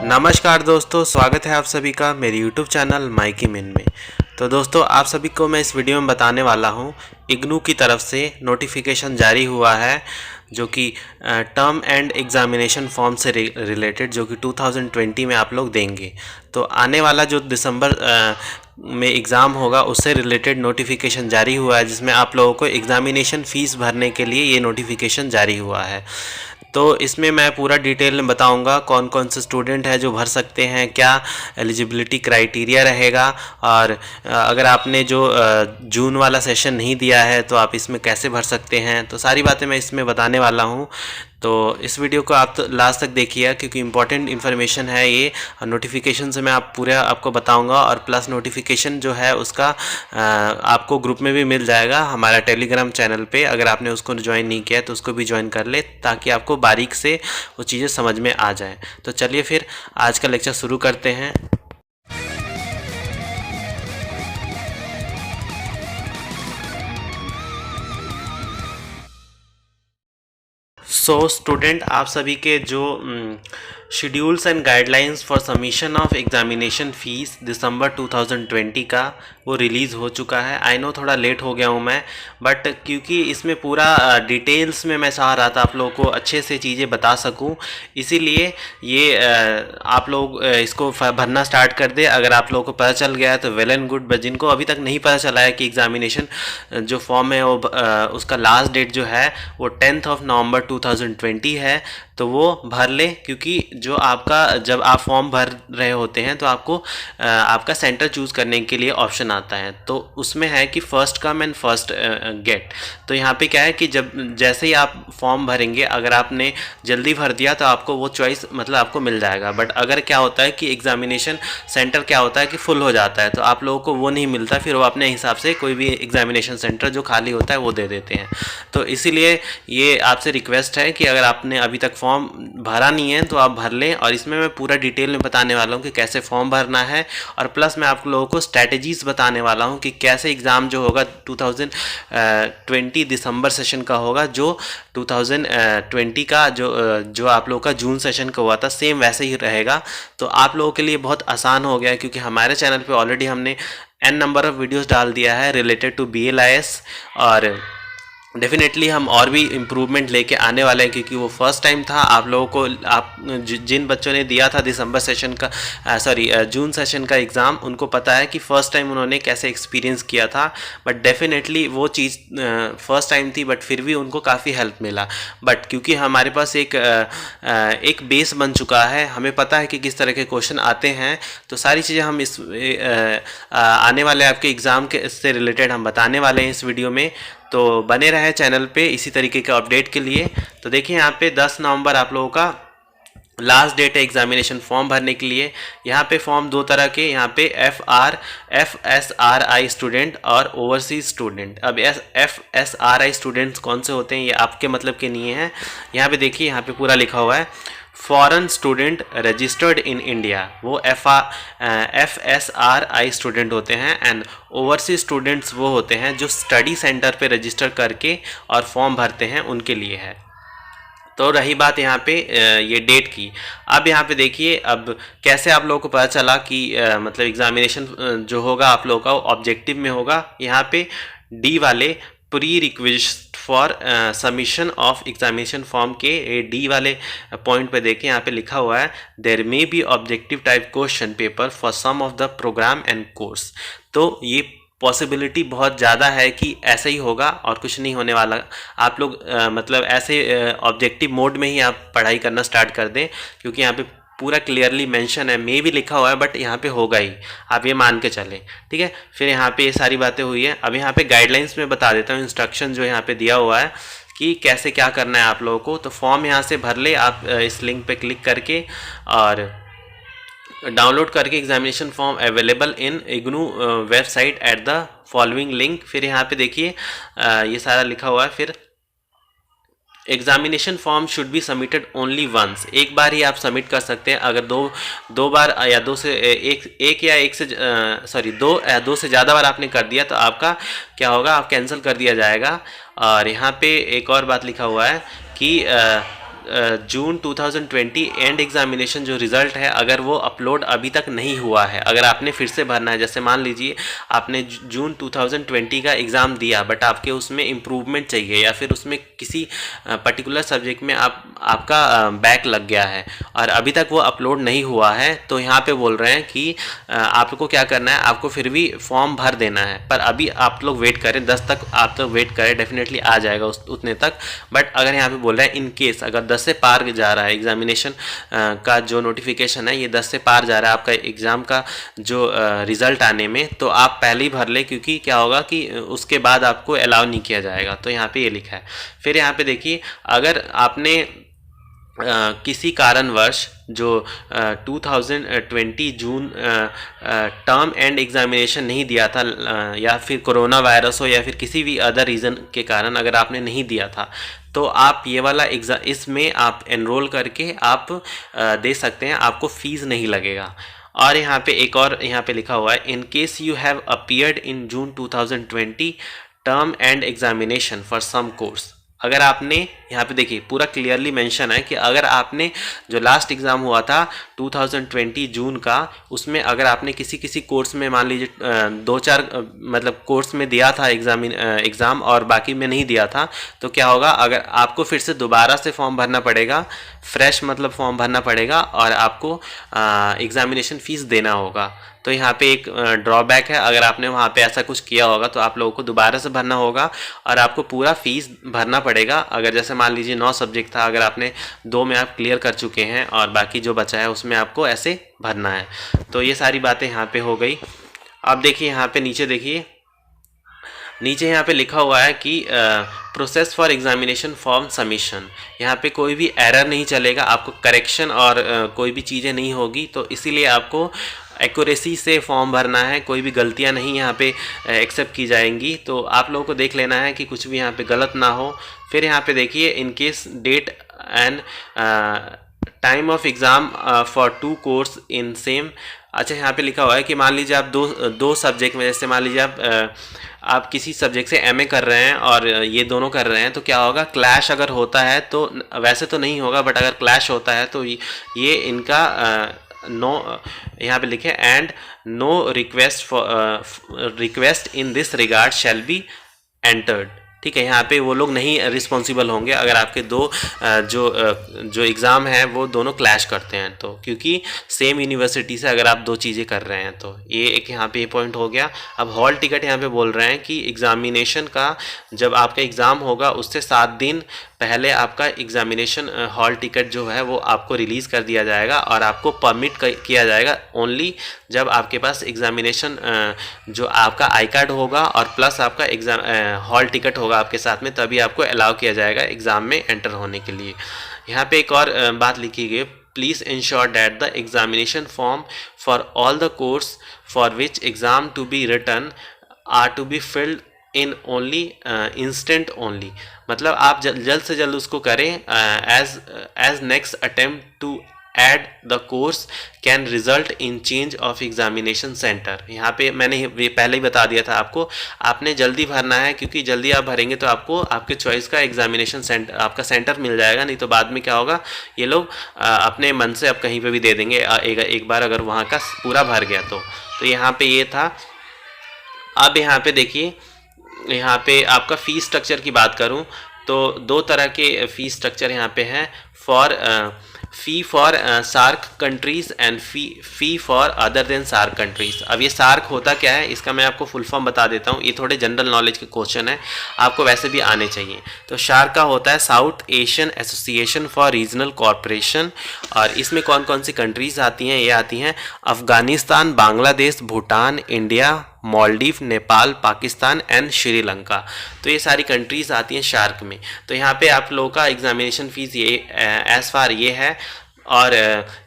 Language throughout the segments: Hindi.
नमस्कार दोस्तों, स्वागत है आप सभी का मेरे YouTube चैनल माइकी मिन में। तो दोस्तों, आप सभी को मैं इस वीडियो में बताने वाला हूं, इग्नू की तरफ से नोटिफिकेशन जारी हुआ है जो कि टर्म एंड एग्जामिनेशन फॉर्म से रिलेटेड, जो कि 2020 में आप लोग देंगे। तो आने वाला जो दिसंबर में एग्ज़ाम होगा उससे रिलेटेड नोटिफिकेशन जारी हुआ है, जिसमें आप लोगों को एग्ज़ामिनेशन फ़ीस भरने के लिए ये नोटिफिकेशन जारी हुआ है। तो इसमें मैं पूरा डिटेल में बताऊंगा कौन कौन से स्टूडेंट हैं जो भर सकते हैं, क्या एलिजिबिलिटी क्राइटेरिया रहेगा, और अगर आपने जो जून वाला सेशन नहीं दिया है तो आप इसमें कैसे भर सकते हैं। तो सारी बातें मैं इसमें बताने वाला हूं। तो इस वीडियो को आप तो लास्ट तक देखिए, क्योंकि इंपॉर्टेंट इन्फॉर्मेशन है ये। नोटिफिकेशन से मैं पूरा आपको बताऊंगा, और प्लस नोटिफिकेशन जो है उसका आपको ग्रुप में भी मिल जाएगा हमारा टेलीग्राम चैनल पे। अगर आपने उसको ज्वाइन नहीं किया है तो उसको भी ज्वाइन कर ले, ताकि आपको बारीक से वो चीज़ें समझ में आ जाएं। तो चलिए फिर आज का लेक्चर शुरू करते हैं। स्टूडेंट, आप सभी के जो schedules and guidelines for submission of examination fees December 2020 का वो रिलीज़ हो चुका है। आई नो थोड़ा लेट हो गया हूँ मैं, बट क्योंकि इसमें पूरा डिटेल्स में मैं चाह रहा था आप लोगों को अच्छे से चीज़ें बता सकूँ, इसीलिए ये आप लोग इसको भरना स्टार्ट कर दे। अगर आप लोगों को पता चल गया है तो वेल एंड गुड, बट जिनको अभी तक नहीं पता चला है कि एग्जामिनेशन जो फॉर्म है वो उसका लास्ट डेट जो है वो 10 नवंबर 2020 है, तो वो भर ले। क्योंकि जो आपका जब आप फॉर्म भर रहे होते हैं तो आपको आपका सेंटर चूज़ करने के लिए ऑप्शन आता है, तो उसमें है कि first come and first get. तो यहाँ पे क्या है कि जब जैसे ही आप फॉर्म भरेंगे, अगर आपने जल्दी भर दिया तो आपको वो चॉइस मतलब आपको मिल जाएगा। बट अगर क्या होता है कि एग्जामिनेशन सेंटर क्या होता है कि फुल हो जाता है, तो आप लोगों को वो नहीं मिलता, फिर वो अपने हिसाब से कोई भी एग्जामिनेशन सेंटर जो खाली होता है वो दे देते हैं। तो इसीलिए ये आपसे रिक्वेस्ट है कि अगर आपने अभी तक फॉर्म भरा नहीं है तो आप भर लें, और इसमें मैं पूरा डिटेल में बताने वाला हूँ कि कैसे फॉर्म भरना है, और प्लस मैं आप लोगों को स्ट्रैटेजीज़ बताने वाला हूँ कि कैसे एग्ज़ाम जो होगा 2020 दिसंबर सेशन का होगा, जो 2020 का जो आप लोगों का जून सेशन का हुआ था सेम वैसे ही रहेगा। तो आप लोगों के लिए बहुत आसान हो गया, क्योंकि हमारे चैनल पे ऑलरेडी हमने n नंबर ऑफ़ वीडियोस डाल दिया है रिलेटेड टू BLIS, और डेफिनेटली हम और भी इम्प्रूवमेंट लेके आने वाले हैं, क्योंकि वो फर्स्ट टाइम था। आप लोगों को आप जिन बच्चों ने दिया था दिसंबर सेशन का जून सेशन का एग्ज़ाम, उनको पता है कि फ़र्स्ट टाइम उन्होंने कैसे एक्सपीरियंस किया था। बट डेफिनेटली वो चीज़ फ़र्स्ट टाइम थी, बट फिर भी उनको काफ़ी हेल्प मिला। बट क्योंकि हमारे पास एक बेस बन चुका है, हमें पता है कि किस तरह के क्वेश्चन आते हैं, तो सारी चीज़ें हम इस आने वाले आपके एग्ज़ाम के से रिलेटेड हम बताने वाले हैं इस वीडियो में। तो बने रहे चैनल पे इसी तरीके के अपडेट के लिए। तो देखिए, यहाँ पे 10 नवंबर आप लोगों का लास्ट डेट है एग्जामिनेशन फॉर्म भरने के लिए। यहाँ पे फॉर्म दो तरह के, यहाँ पे FSRI स्टूडेंट और ओवरसीज स्टूडेंट। अब FSRI स्टूडेंट्स कौन से होते हैं ये आपके मतलब के नहीं है। यहाँ पे देखिए, यहाँ पे पूरा लिखा हुआ है foreign student registered in India, वो FSRI स्टूडेंट होते हैं। एंड ओवरसीज स्टूडेंट्स वो होते हैं जो स्टडी सेंटर पे रजिस्टर करके और फॉर्म भरते हैं, उनके लिए है। तो रही बात यहाँ पे ये डेट की। अब यहाँ पे देखिए, अब कैसे आप लोगों को पता चला कि मतलब एग्जामिनेशन जो होगा आप लोगों का ऑब्जेक्टिव में होगा। यहाँ पे डी वाले pre request for submission of examination form के डी वाले पॉइंट पे देखें, यहाँ पे लिखा हुआ है there may be objective type question paper for some of the programme and course. तो ये पॉसिबिलिटी बहुत ज़्यादा है कि ऐसा ही होगा और कुछ नहीं होने वाला। आप लोग मतलब ऐसे ऑब्जेक्टिव मोड में ही आप पढ़ाई करना स्टार्ट कर दें, क्योंकि यहाँ पे पूरा क्लियरली मेंशन है, मे भी लिखा हुआ है, बट यहाँ पे होगा ही, आप ये मान के चलें। ठीक है, फिर यहाँ पे ये सारी बातें हुई है। अब यहाँ पे गाइडलाइंस में बता देता हूँ, इंस्ट्रक्शन जो यहाँ पे दिया हुआ है कि कैसे क्या करना है आप लोगों को। तो फॉर्म यहाँ से भर ले आप इस लिंक पे क्लिक करके, और डाउनलोड करके examination form available in IGNOU website at the following link. फिर यहाँ पे देखिए ये सारा लिखा हुआ है। फिर examination form should be submitted only once, एक बार ही आप सबमिट कर सकते हैं। अगर दो बार या दो से दो से ज़्यादा बार आपने कर दिया तो आपका क्या होगा, आप कैंसिल कर दिया जाएगा। और यहाँ पे एक और बात लिखा हुआ है कि जून 2020 एंड एग्जामिनेशन जो रिज़ल्ट है अगर वो अपलोड अभी तक नहीं हुआ है, अगर आपने फिर से भरना है, जैसे मान लीजिए आपने जून 2020 का एग्ज़ाम दिया बट आपके उसमें इम्प्रूवमेंट चाहिए या फिर उसमें किसी पर्टिकुलर सब्जेक्ट में आपका बैक लग गया है और अभी तक वो अपलोड नहीं हुआ है, तो यहाँ पे बोल रहे हैं कि आपको क्या करना है, आपको फिर भी फॉर्म भर देना है। पर अभी आप लोग वेट करें, 10 तक आप लोग वेट करें, डेफिनेटली आ जाएगा उतने तक। बट अगर यहाँ पे बोल रहे हैं इन केस अगर 10 से पार जा रहा है एग्जामिनेशन का जो नोटिफिकेशन है, ये 10 से पार जा रहा है आपका एग्ज़ाम का जो रिज़ल्ट आने में, तो आप पहले ही भर ले, क्योंकि क्या होगा कि उसके बाद आपको अलाउ नहीं किया जाएगा। तो यहाँ पे ये लिखा है। फिर यहाँ पे देखिए, अगर आपने किसी कारणवश जो 2020 जून टर्म एंड एग्जामिनेशन नहीं दिया था, या फिर कोरोना वायरस हो या फिर किसी भी अदर रीज़न के कारण अगर आपने नहीं दिया था, तो आप ये वाला एग्ज़ाम इसमें आप एनरोल करके आप दे सकते हैं, आपको फ़ीस नहीं लगेगा। और यहाँ पे एक और यहाँ पे लिखा हुआ है, in case you have appeared in June 2020 term end examination for some course. अगर आपने यहाँ पे देखिए पूरा क्लियरली मेंशन है कि अगर आपने जो लास्ट एग्ज़ाम हुआ था 2020 जून का, उसमें अगर आपने किसी कोर्स में मान लीजिए 2-4 मतलब कोर्स में दिया था एग्ज़ाम और बाकी में नहीं दिया था, तो क्या होगा, अगर आपको फिर से दोबारा से फॉर्म भरना पड़ेगा, फ्रेश मतलब फॉर्म भरना पड़ेगा और आपको एग्ज़ामिनेशन फ़ीस देना होगा। तो यहाँ पे एक ड्रॉबैक है, अगर आपने वहाँ पे ऐसा कुछ किया होगा तो आप लोगों को दोबारा से भरना होगा और आपको पूरा फीस भरना पड़ेगा। अगर जैसे मान लीजिए 9 सब्जेक्ट था, अगर आपने 2 में आप क्लियर कर चुके हैं और बाकी जो बचा है उसमें आपको ऐसे भरना है। तो ये सारी बातें यहाँ पे हो गई। अब देखिए यहाँ पे नीचे देखिए, नीचे यहाँ पे लिखा हुआ है कि process for examination form submission. यहाँ पे कोई भी एरर नहीं चलेगा, आपको करेक्शन और कोई भी चीज़ें नहीं होगी, तो इसीलिए आपको एक्यूरेसी से फॉर्म भरना है, कोई भी गलतियाँ नहीं यहाँ पे एक्सेप्ट की जाएंगी। तो आप लोगों को देख लेना है कि कुछ भी यहाँ पे गलत ना हो। फिर यहाँ पे देखिए, in case date and time of exam for 2 course in same. अच्छा, यहाँ पे लिखा हुआ है कि मान लीजिए आप दो सब्जेक्ट में, जैसे मान लीजिए आप किसी सब्जेक्ट से एमए कर रहे हैं और ये दोनों कर रहे हैं, तो क्या होगा, क्लैश अगर होता है तो वैसे तो नहीं होगा, बट अगर क्लैश होता है तो ये इनका नो, यहाँ पे लिखे and no request in this regard shall be entered. ठीक है, यहाँ पे वो लोग नहीं रिस्पॉन्सिबल होंगे अगर आपके जो एग्ज़ाम है वो दोनों क्लैश करते हैं, तो क्योंकि सेम यूनिवर्सिटी से अगर आप 2 चीज़ें कर रहे हैं, तो ये एक यहाँ पे ये पॉइंट हो गया। अब हॉल टिकट यहाँ पे बोल रहे हैं कि एग्ज़ामिनेशन का जब आपका एग्ज़ाम होगा उससे 7 दिन पहले आपका एग्ज़ामिनेशन हॉल टिकट जो है वो आपको रिलीज़ कर दिया जाएगा और आपको परमिट किया जाएगा ओनली जब आपके पास एग्ज़ामिनेशन जो आपका आई कार्ड होगा और प्लस आपका एग्ज़ाम हॉल टिकट होगा आपके साथ में, तभी आपको अलाउ किया जाएगा एग्ज़ाम में एंटर होने के लिए। यहाँ पे एक और बात लिखी गई, please ensure that the examination form for all the course for which exam to be written are to be filled in only instant only. मतलब आप जल्द से जल्द उसको करें, as next attempt to add the course can result in change of examination centre. यहाँ पे मैंने ये पहले ही बता दिया था आपको, आपने जल्दी भरना है, क्योंकि जल्दी आप भरेंगे तो आपको आपके चॉइस का एग्जामिनेशन सेंटर, आपका सेंटर मिल जाएगा। नहीं तो बाद में क्या होगा, ये लोग अपने मन से अब कहीं पे भी दे देंगे एक बार अगर वहाँ का पूरा भर गया तो यहाँ पे ये था। अब यहाँ पे देखिए, यहाँ पे आपका फ़ीस स्ट्रक्चर की बात करूँ तो 2 तरह के फ़ीस स्ट्रक्चर यहाँ पे हैं, fee for SAARC countries and fee for other than SAARC countries. अब ये सार्क होता क्या है, इसका मैं आपको फुल फॉर्म बता देता हूँ, ये थोड़े जनरल नॉलेज के क्वेश्चन है, आपको वैसे भी आने चाहिए। तो सार्क का होता है south Asian association for regional corporation, और इसमें कौन कौन सी कंट्रीज़ आती हैं, ये आती हैं अफ़गानिस्तान, बांग्लादेश, भूटान, इंडिया, मालदीव, नेपाल, पाकिस्तान एंड श्रीलंका। तो ये सारी कंट्रीज़ आती हैं शार्क में। तो यहाँ पे आप लोगों का एग्जामिनेशन फ़ीस ये एज़ फार ये है। और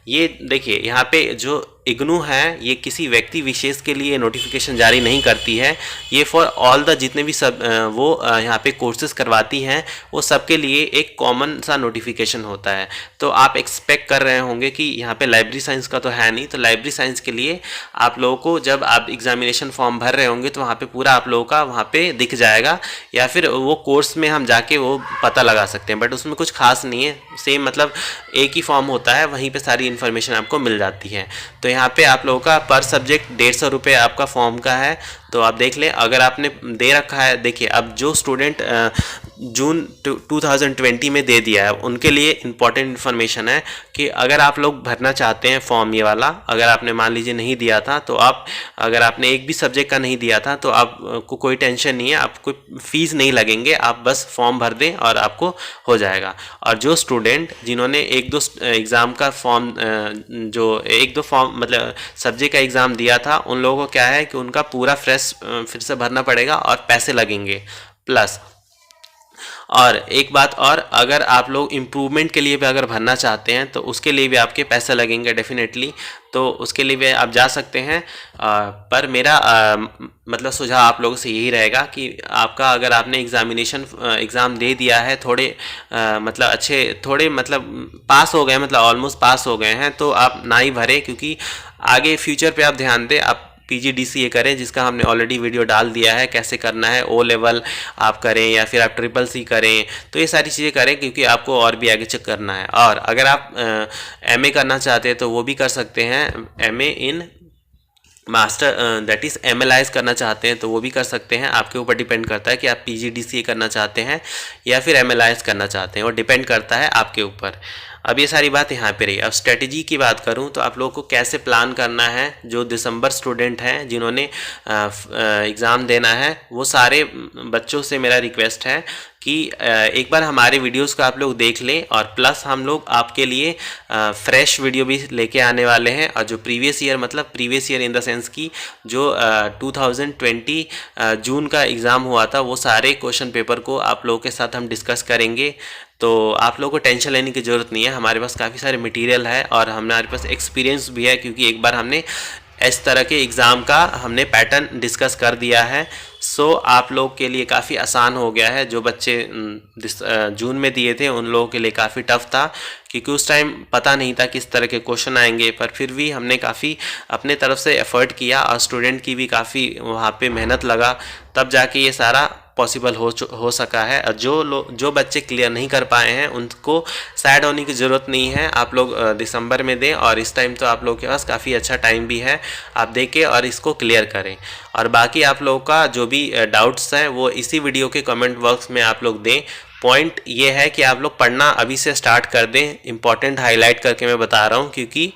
ये देखिए, यहाँ पे जो इग्नू है ये किसी व्यक्ति विशेष के लिए नोटिफिकेशन जारी नहीं करती है, ये फॉर ऑल द जितने भी सब वो यहाँ पे कोर्सेज करवाती हैं वो सबके लिए एक कॉमन सा नोटिफिकेशन होता है। तो आप एक्सपेक्ट कर रहे होंगे कि यहाँ पे लाइब्रेरी साइंस का तो है नहीं, तो लाइब्रेरी साइंस के लिए आप लोगों को जब आप एग्जामिनेशन फॉर्म भर रहे होंगे तो वहाँ पे पूरा आप लोगों का वहाँ पे दिख जाएगा, या फिर वो कोर्स में हम जाके वो पता लगा सकते हैं। बट उसमें कुछ खास नहीं है, सेम मतलब एक ही फॉर्म होता है, वहीं पे सारी इन्फॉर्मेशन आपको मिल जाती है। तो यहाँ पे आप लोगों का पर सब्जेक्ट 150 रुपये आपका फॉर्म का है। तो आप देख लें, अगर आपने दे रखा है, देखिए अब जो स्टूडेंट जून 2020 में दे दिया है उनके लिए इम्पॉर्टेंट इन्फॉर्मेशन है कि अगर आप लोग भरना चाहते हैं फॉर्म ये वाला, अगर आपने मान लीजिए नहीं दिया था तो आप, अगर आपने एक भी सब्जेक्ट का नहीं दिया था तो आपको कोई टेंशन नहीं है, आपको फीस नहीं लगेंगे, आप बस फॉर्म भर दें और आपको हो जाएगा। और जो स्टूडेंट जिन्होंने एक दो एग्ज़ाम का फॉर्म, जो एक दो फॉर्म मतलब सब्जेक्ट का एग्ज़ाम दिया था, उन लोगों को क्या है कि उनका पूरा फ्रेश फिर से भरना पड़ेगा और पैसे लगेंगे प्लस। और एक बात और, अगर आप लोग इम्प्रूवमेंट के लिए भी अगर भरना चाहते हैं तो उसके लिए भी आपके पैसे लगेंगे डेफिनेटली, तो उसके लिए भी आप जा सकते हैं। पर मेरा मतलब सुझाव आप लोगों से यही रहेगा कि आपका, अगर आपने एग्ज़ाम दे दिया है, थोड़े मतलब अच्छे, थोड़े मतलब पास हो गए, मतलब ऑलमोस्ट पास हो गए हैं, तो आप ना ही भरें, क्योंकि आगे फ्यूचर पे आप ध्यान दें। आप PGDCA करें, जिसका हमने ऑलरेडी वीडियो डाल दिया है कैसे करना है, O लेवल आप करें या फिर आप CCC करें, तो ये सारी चीज़ें करें क्योंकि आपको और भी आगे चेक करना है। और अगर आप MA करना चाहते हैं तो वो भी कर सकते हैं, MA in master that is MLIS करना चाहते हैं तो वो भी कर सकते हैं। आपके ऊपर डिपेंड करता है कि आप PGDCA करना चाहते हैं या फिर MLIS करना चाहते हैं, वो डिपेंड करता है आपके ऊपर। अब ये सारी बात यहाँ पे रही। अब स्ट्रेटजी की बात करूँ तो आप लोगों को कैसे प्लान करना है, जो दिसंबर स्टूडेंट हैं जिन्होंने एग्ज़ाम देना है, वो सारे बच्चों से मेरा रिक्वेस्ट है कि एक बार हमारे वीडियोस को आप लोग देख लें, और प्लस हम लोग आपके लिए फ्रेश वीडियो भी लेके आने वाले हैं। और जो प्रीवियस ईयर, मतलब previous year in the sense की जो 2020 जून का एग्ज़ाम हुआ था, वो सारे क्वेश्चन पेपर को आप लोगों के साथ हम डिस्कस करेंगे। तो आप लोगों को टेंशन लेने की ज़रूरत नहीं है, हमारे पास काफ़ी सारे मटेरियल है और हमारे पास एक्सपीरियंस भी है, क्योंकि एक बार हमने इस तरह के एग्ज़ाम का हमने पैटर्न डिस्कस कर दिया है। सो आप लोग के लिए काफ़ी आसान हो गया है। जो बच्चे जून में दिए थे उन लोगों के लिए काफ़ी टफ था, क्योंकि उस टाइम पता नहीं था किस तरह के क्वेश्चन आएंगे, पर फिर भी हमने काफ़ी अपने तरफ से एफ़र्ट किया और स्टूडेंट की भी काफ़ी वहाँ पे मेहनत लगा, तब जाके ये सारा पॉसिबल हो सका है। और जो बच्चे क्लियर नहीं कर पाए हैं उनको सैड होने की ज़रूरत नहीं है, आप लोग दिसंबर में दें, और इस टाइम तो आप लोगों के पास काफ़ी अच्छा टाइम भी है, आप देखें और इसको क्लियर करें। और बाकी आप लोगों का जो भी डाउट्स हैं वो इसी वीडियो के कमेंट बॉक्स में आप लोग दें। पॉइंट ये है कि आप लोग पढ़ना अभी से स्टार्ट कर दें, इम्पॉर्टेंट हाईलाइट करके मैं बता रहा हूँ, क्योंकि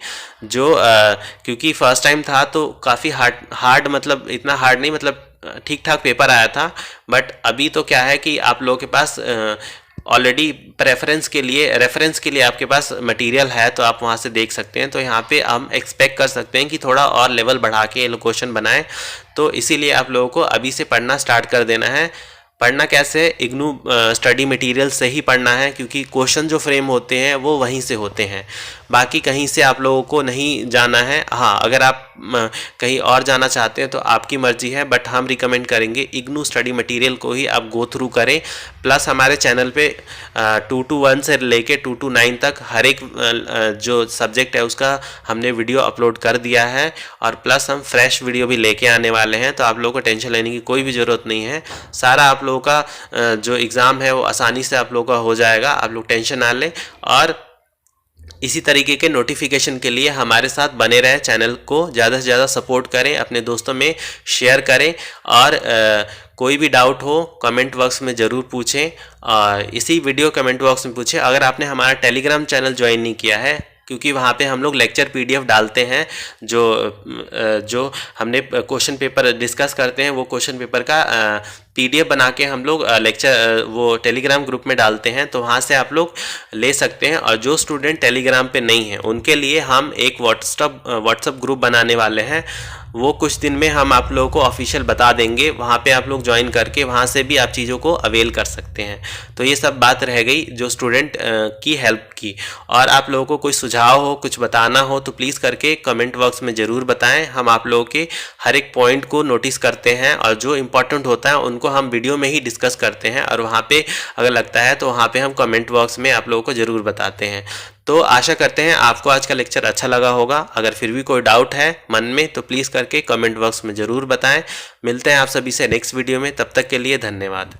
फर्स्ट टाइम था तो काफ़ी हार्ड मतलब इतना हार्ड नहीं, मतलब ठीक ठाक पेपर आया था। बट अभी तो क्या है कि आप लोगों के पास ऑलरेडी रेफरेंस के लिए आपके पास मटेरियल है, तो आप वहाँ से देख सकते हैं। तो यहाँ पे हम एक्सपेक्ट कर सकते हैं कि थोड़ा और लेवल बढ़ा के क्वेश्चन बनाएं, तो इसीलिए आप लोगों को अभी से पढ़ना स्टार्ट कर देना है। पढ़ना कैसे, इग्नू स्टडी मटेरियल से ही पढ़ना है, क्योंकि क्वेश्चन जो फ्रेम होते हैं वो वहीं से होते हैं, बाकी कहीं से आप लोगों को नहीं जाना है। हाँ, अगर आप कहीं और जाना चाहते हैं तो आपकी मर्जी है, बट हम रिकमेंड करेंगे इग्नू स्टडी मटेरियल को ही आप गो थ्रू करें। प्लस हमारे चैनल पे 2 to 1 से लेके 2 to 9 तक हर एक जो सब्जेक्ट है उसका हमने वीडियो अपलोड कर दिया है, और प्लस हम फ्रेश वीडियो भी लेके आने वाले हैं। तो आप लोगों को टेंशन लेने की कोई भी ज़रूरत नहीं है, सारा आप लोगों का जो एग्ज़ाम है वो आसानी से आप लोगों का हो जाएगा, आप लोग टेंशन ना लें। और इसी तरीके के नोटिफिकेशन के लिए हमारे साथ बने रहें, चैनल को ज़्यादा से ज़्यादा सपोर्ट करें, अपने दोस्तों में शेयर करें, और कोई भी डाउट हो कमेंट बॉक्स में ज़रूर पूछें, और इसी वीडियो कमेंट बॉक्स में पूछें। अगर आपने हमारा टेलीग्राम चैनल ज्वाइन नहीं किया है, क्योंकि वहाँ पे हम लोग लेक्चर PDF डालते हैं, जो हमने क्वेश्चन पेपर डिस्कस करते हैं, वो क्वेश्चन पेपर का PDF बना के हम लोग लेक्चर वो टेलीग्राम ग्रुप में डालते हैं, तो वहाँ से आप लोग ले सकते हैं। और जो स्टूडेंट टेलीग्राम पे नहीं है उनके लिए हम एक व्हाट्सअप ग्रुप बनाने वाले हैं। वो कुछ दिन में हम आप लोगों को ऑफिशियल बता देंगे, वहाँ पे आप लोग ज्वाइन करके वहाँ से भी आप चीज़ों को अवेल कर सकते हैं। तो ये सब बात रह गई जो स्टूडेंट की हेल्प की। और आप लोगों को कोई सुझाव हो, कुछ बताना हो तो प्लीज़ करके कमेंट बॉक्स में ज़रूर बताएं। हम आप लोगों के हर एक पॉइंट को नोटिस करते हैं और जो इम्पोर्टेंट होता है उनको हम वीडियो में ही डिस्कस करते हैं, और वहाँ पे अगर लगता है तो वहाँ पे हम कमेंट बॉक्स में आप लोगों को ज़रूर बताते हैं। तो आशा करते हैं आपको आज का लेक्चर अच्छा लगा होगा। अगर फिर भी कोई डाउट है मन में तो प्लीज़ करके कमेंट बॉक्स में ज़रूर बताएं। मिलते हैं आप सभी से नेक्स्ट वीडियो में, तब तक के लिए धन्यवाद।